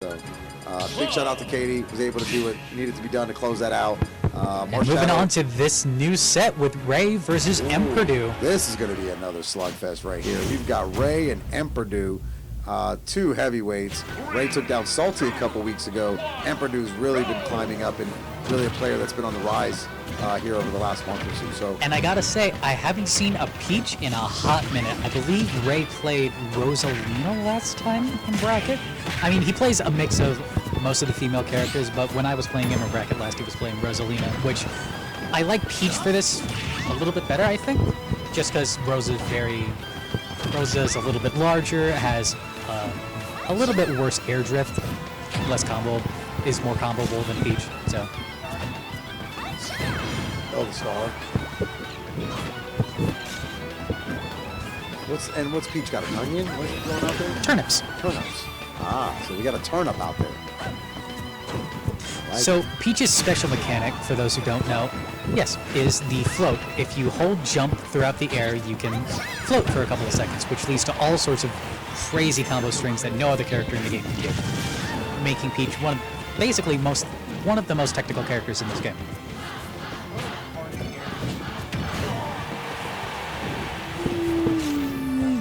So, big shout out to Katie. Was able to do what needed to be done to close that out. And moving on to this new set with Ray versus Emperdew. This is going to be another slugfest right here. We've got Ray and Emperdew, two heavyweights. Ray took down Salty a couple weeks ago. Emperdew's really been climbing up and really a player that's been on the rise here over the last month or two. So, and I gotta say, I haven't seen a Peach in a hot minute. I believe Ray played Rosalina last time in bracket. I mean, he plays a mix of most of the female characters, but when I was playing him in bracket last, he was playing Rosalina, which I like Peach for this a little bit better, I think, just because Rosa's a little bit larger, has a little bit worse air drift, less combo, is more comboable than Peach, so. Oh, the star. What's Peach got? An onion? What's it going out there? Turnips. Turnips. Ah, so we got a turnip out there. So Peach's special mechanic, for those who don't know, yes, is the float. If you hold jump throughout the air, you can float for a couple of seconds, which leads to all sorts of crazy combo strings that no other character in the game can do, making Peach basically one of the most technical characters in this game.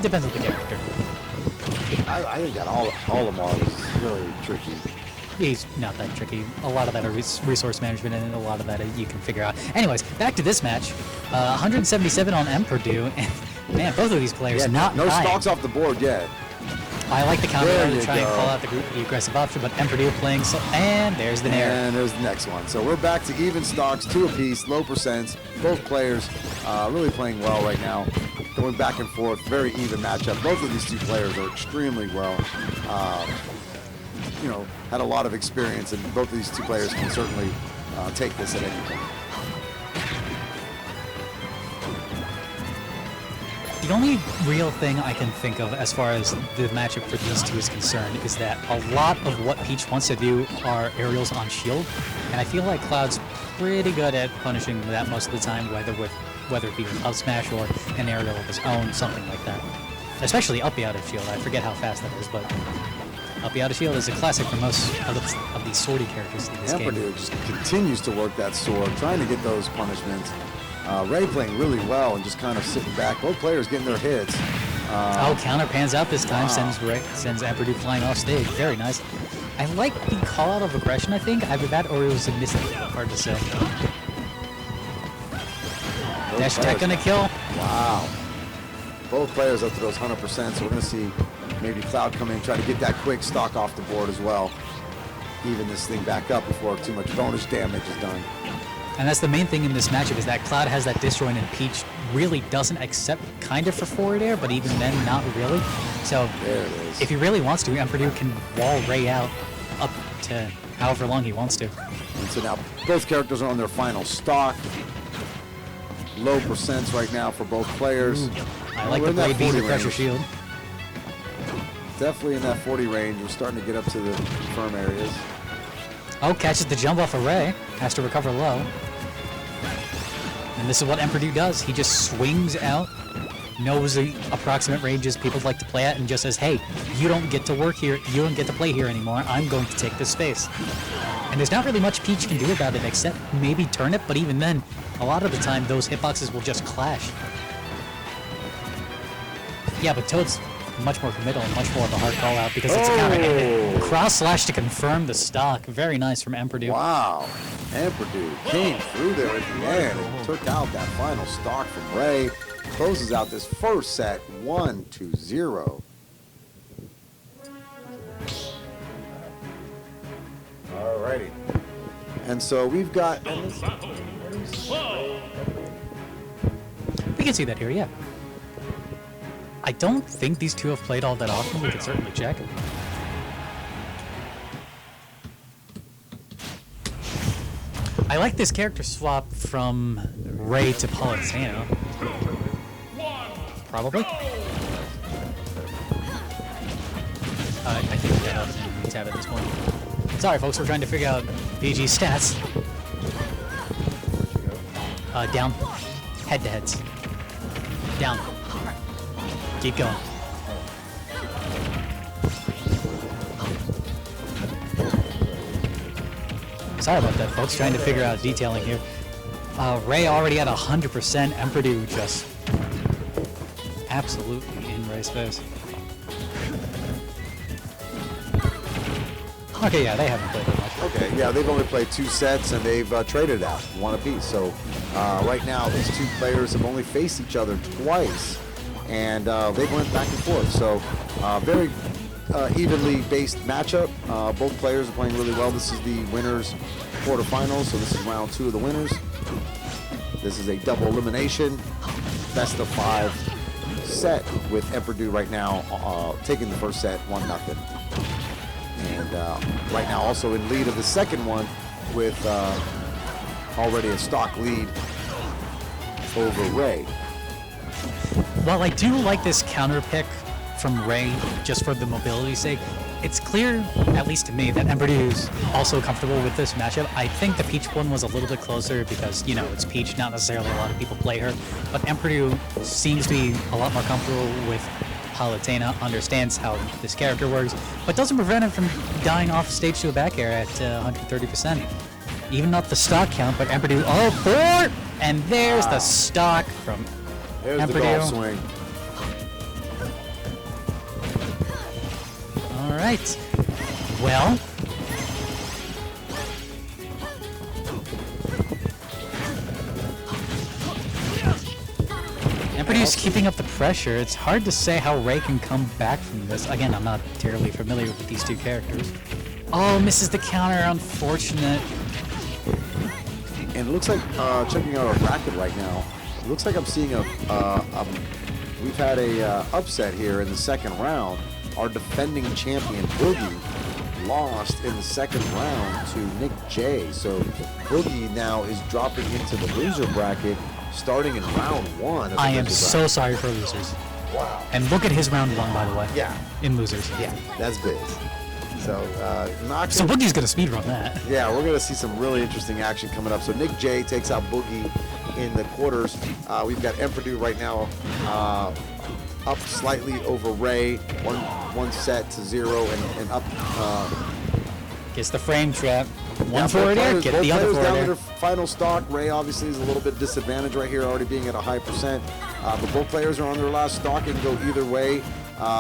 Depends on the character. I think that all of Mars is really tricky. He's not that tricky. A lot of that are resource management, and a lot of that you can figure out. Anyways, back to this match. 177 on Emperdew, and man, both of these players not no high. stocks off the board yet. I like the counter to try and call out the aggressive option, but Emperdew playing and there's the nair. And there's the next one. So we're back to even stocks, 2 apiece, low percents. Both players really playing well right now. Going back and forth, very even matchup. Both of these two players are extremely well. Had a lot of experience, and both of these two players can certainly take this at any point. The only real thing I can think of as far as the matchup for these two is concerned is that a lot of what Peach wants to do are aerials on shield, and I feel like Cloud's pretty good at punishing that most of the time, whether it be with up smash or an aerial of his own, something like that. Especially up out of shield. I forget how fast that is, but up out of shield is a classic for most of these swordy characters in this game. Emperdew just continues to work that sword, trying to get those punishments. Ray playing really well and just kind of sitting back. Both players getting their hits. Counter pans out this time, sends Emperdew flying off stage. Very nice. I like the call out of aggression, I think. Either that or it was a miss. Hard to say. Dash attack gonna kill. Wow. Both players up to those 100%, so we're gonna see maybe Cloud come in and try to get that quick stock off the board as well. Even this thing back up before too much bonus damage is done. And that's the main thing in this matchup, is that Cloud has that disjoint and Peach really doesn't accept kind of for forward air, but even then, not really. So there it is. If he really wants to, Emperdew can wall Ray out up to however long he wants to. And so now both characters are on their final stock. Low percents right now for both players. I like the Blade Beam Pressure Shield. Definitely in that 40 range. We're starting to get up to the firm areas. Oh, catches the jump off of Ray. Has to recover low. And this is what Emperdew does. He just swings out, knows the approximate ranges people like to play at, and just says, hey, you don't get to work here. You don't get to play here anymore. I'm going to take this space. And there's not really much Peach can do about it except maybe Turnip, but even then, a lot of the time, those hitboxes will just clash. Yeah, but Toad's much more committal and much more of a hard call out because it's a counter. Cross slash to confirm the stock. Very nice from Emperdew. Wow. Emperdew came through there at the end and took out that final stock from Ray. Closes out this first set 1-0. Alrighty. And so we've got... We can see that here, yeah. I don't think these two have played all that often. We can certainly check. I like this character swap from Ray to Politano. Probably. I think we got a tab at this point. Sorry, folks, we're trying to figure out BG's stats. Down. Head-to-heads. Down. Keep going. Sorry about that, folks. Trying to figure out detailing here. Ray already at 100%. Emperdew just absolutely in Ray's face. Okay, yeah, they haven't played that much. Okay, yeah, they've only played 2 sets and they've traded out 1 apiece. So right now, these 2 players have only faced each other twice, and they went back and forth. So very evenly based matchup. Both players are playing really well. This is the winners quarterfinals, so this is round 2 of the winners. This is a double elimination, best of 5 set with Emperdew right now taking the first set 1-0. And right now also in lead of the second one with already a stock lead over Ray. While I do like this counter pick from Ray just for the mobility's sake, it's clear, at least to me, that Emperdew's also comfortable with this matchup. I think the Peach one was a little bit closer because, you know, it's Peach, not necessarily a lot of people play her. But Emperdew seems to be a lot more comfortable with Palutena, understands how this character works, but doesn't prevent him from dying off stage to a back air at 130%. Even not the stock count, but Emperdew, oh, 4! And there's the stock from There's Emperdew. the golf swing. All right. Well, Emperdew's keeping up the pressure. It's hard to say how Ray can come back from this. Again, I'm not terribly familiar with these 2 characters. Oh, misses the counter. Unfortunate. And it looks like, checking out our bracket right now, it looks like I'm seeing we've had a upset here in the second round. Our defending champion, Boogie, lost in the second round to Nick J. So Boogie now is dropping into the loser bracket starting in round 1. I am so sorry for losers. Wow. And look at his round 1, by the way. Yeah. In losers. Yeah, that's big. So, So Boogie's gonna speedrun that. yeah, we're going to see some really interesting action coming up. So Nick J takes out Boogie in the quarters. We've got Emperdew right now up slightly over Ray, one set to 0 and up. Gets the frame trap. One Yeah, forward air, both get the other players forward down to air. their final stock. Ray obviously is a little bit disadvantaged right here, already being at a high percent. But both players are on their last stock and go either way.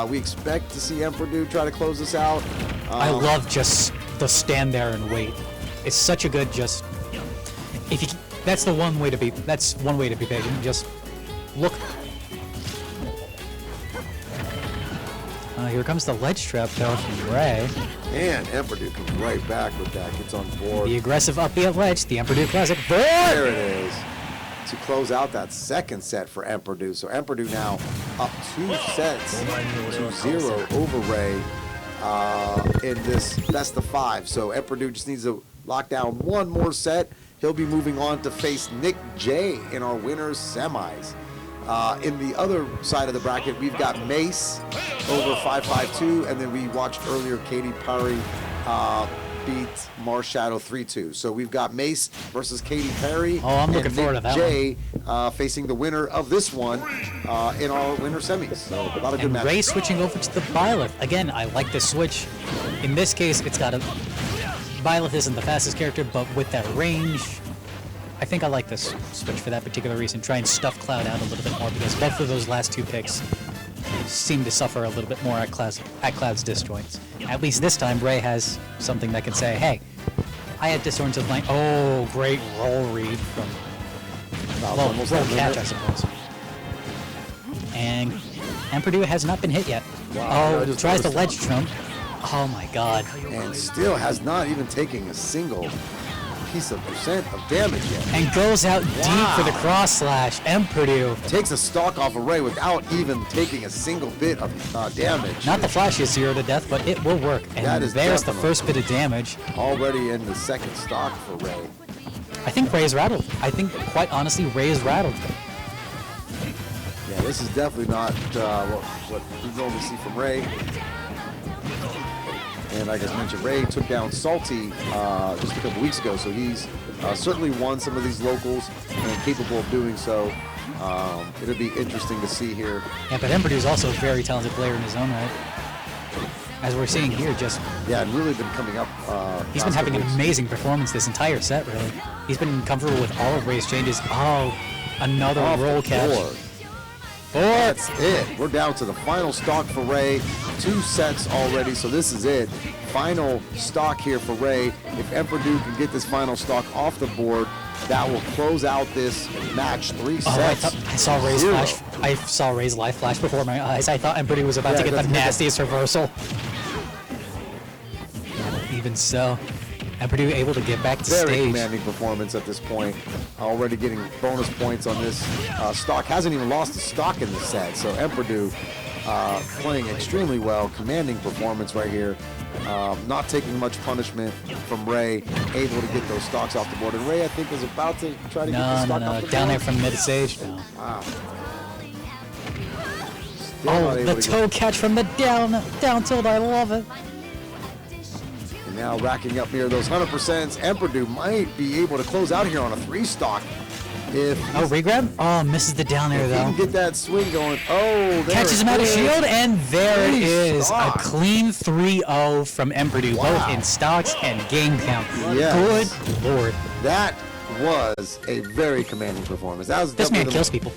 We expect to see Emperdew try to close this out. I love just the stand there and wait. It's such a good just. If you, that's the one way to be. That's one way to be patient. Just look. Here comes the ledge trap though from Ray. And Emperdew comes right back with that. Gets on board. The aggressive up B at ledge. The Emperdew classic. There it is. To close out that second set for Emperdew. So Emperdew now up 2 sets to 0 over Ray in this best of 5. So Emperdew just needs to lock down 1 more set. He'll be moving on to face Nick J in our winners semis. In the other side of the bracket, we've got Mace over 5-5-2, and then we watched earlier Katy Perry beat Marshadow 3-2. So we've got Mace versus Katy Perry. Oh, I'm looking forward to that Jay facing the winner of this one in our winner semis. So a lot of good And matches. Ray switching over to the Byleth. Again, I like this switch. In this case, it's got a... Byleth isn't the fastest character, but with that range, I think I like this switch for that particular reason. Try and stuff Cloud out a little bit more, because both of those last 2 picks seem to suffer a little bit more at Cloud's disjoints. At least this time, Ray has something that can say, hey, I had disjoints of my... Oh, great roll read from... Well, roll catch, I suppose. And Emperdew has not been hit yet. Wow, Oh, tries the ledge trump. Oh my god. And still has not even taken a single piece of percent of damage yet. And goes out deep for the cross slash. Emperdew. Takes a stock off of Ray without even taking a single bit of damage. Not the flashiest 0 to death, but it will work. And That is there's the definitely- first bit of damage. Already in the second stock for Ray. I think Ray is rattled. I think, quite honestly, Ray is rattled. Yeah, this is definitely not what we normally see from Ray. And like I mentioned, Ray took down Salty just a couple weeks ago, so he's certainly won some of these locals and capable of doing so. It'll be interesting to see here. Yeah, but Emperdew is also a very talented player in his own right. as we're seeing here, just Yeah, and really been coming up. he's been having an amazing performance this entire set, really. He's been comfortable with all of Ray's changes. Oh, another roll catch. That's it. We're down to the final stock for Ray. 2 sets already, so this is it. Final stock here for Ray. If Emperdew can get this final stock off the board, that will close out this match. 3 sets. I saw Ray's 0. flash. I saw Ray's life flash before my eyes. I thought Emperdew was about to get the nastiest reversal. Even so, Emperdew able to get back to Very stage. commanding performance at this point. Already getting bonus points on this stock. Hasn't even lost a stock in this set. So Emperdew playing extremely well. Commanding performance right here. Not taking much punishment from Ray. Able to get those stocks off the board. And Ray, I think, is about to try to get the stock off the Down there board. from mid-stage. No. Wow. Oh, the toe catch from the down tilt. I love it. And now racking up near those 100%. Emperdew might be able to close out here on a 3 stock. If Oh, regrab? Oh, misses the down air he can though. get that swing going. Oh, there Catches it him out of is. shield, and there it Three is. stock. A clean 3-0 from Emperdew, Wow. both in stocks and game count. Yes. Good lord. That was a very commanding performance. That was This man definitely kills people.